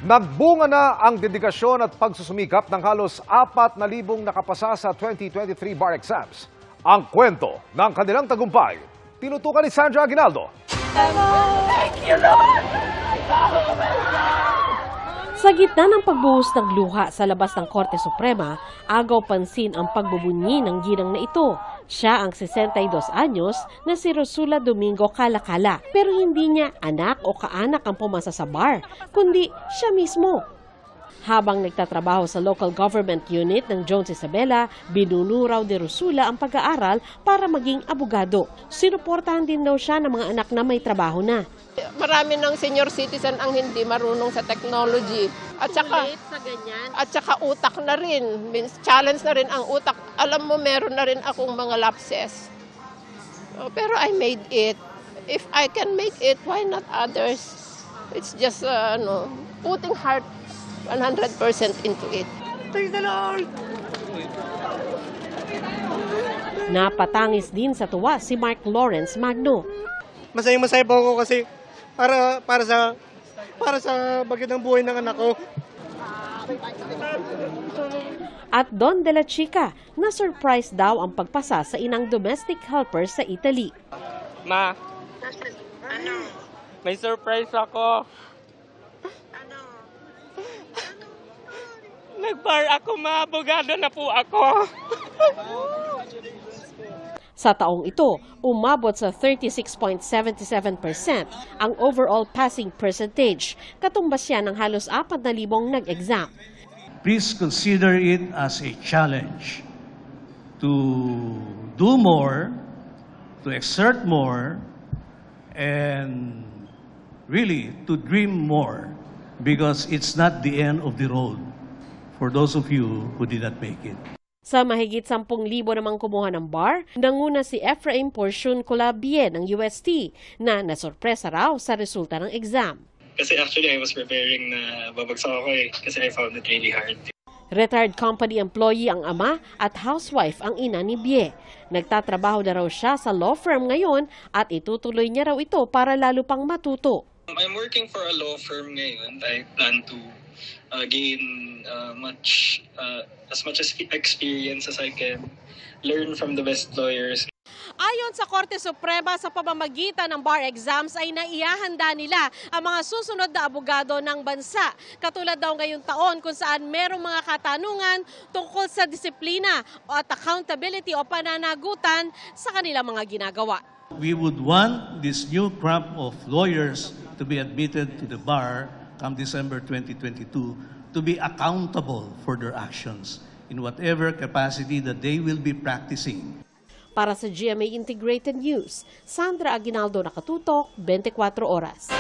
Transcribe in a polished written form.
Nagbunga na ang dedikasyon at pagsusumikap ng halos 4,000 nakapasa sa 2023 bar exams. Ang kwento ng kanilang tagumpay, tinutukan ni Sandra Aguinaldo. Sa gitna ng pagbuhos ng luha sa labas ng Korte Suprema, agaw pansin ang pagbubunyi ng ginang na ito. Siya ang 62 anyos na si Rosula Domingo Calacala, pero hindi niya anak o kaanak ang pumasa sa bar, kundi siya mismo. Habang nagtatrabaho sa local government unit ng Jones Isabela, binuno raw ni Rosula ang pag-aaral para maging abogado. Sinuportahan din daw siya ng mga anak na may trabaho na. Marami ng senior citizen ang hindi marunong sa technology. At saka utak na rin. Challenge na rin ang utak. Alam mo, meron na rin akong mga lapses. Pero I made it. If I can make it, why not others? It's just putting heart 100% into it. Praise the Lord! Napatangis din sa tuwa si Mark Lawrence Magno. Masaya po ako kasi para sa bagay ng buhay ng anak ko. At Don de la Chica, na-surprise daw ang pagpasa sa inang domestic helper sa Italy. Ma, may surprise ako. Nag-bar ako, ma. Abogado na po ako. Sa taong ito, umabot sa 36.77% ang overall passing percentage. Katumbas siya ng halos 4,000 nag-exam. Please consider it as a challenge to do more, to exert more, and really to dream more, because it's not the end of the road for those of you who did not make it. Sa mahigit 10,000 namang kumuha ng bar, nanguna si Ephraim Porcion Colabie ng UST na nasorpresa raw sa resulta ng exam. Kasi actually I was preparing na babagsak ako kasi I found it really hard. Retired company employee ang ama at housewife ang ina ni Bie. Nagtatrabaho na raw siya sa law firm ngayon at itutuloy niya raw ito para lalo pang matuto. I'm working for a law firm ngayon. I plan to gain as much experience as I can, learn from the best lawyers. Ayon sa Korte Suprema, sa pamamagitan ng bar exams ay naihahanda nila ang mga susunod na abogado ng bansa. Katulad daw ngayong taon kung saan merong mga katanungan tungkol sa disiplina at accountability o pananagutan sa kanilang mga ginagawa. We would want this new crop of lawyers to be admitted to the bar come December 2022 to be accountable for their actions in whatever capacity that they will be practicing. Para sa GMA Integrated News, Sandra Aguinaldo, Nakatutok, 24 Oras.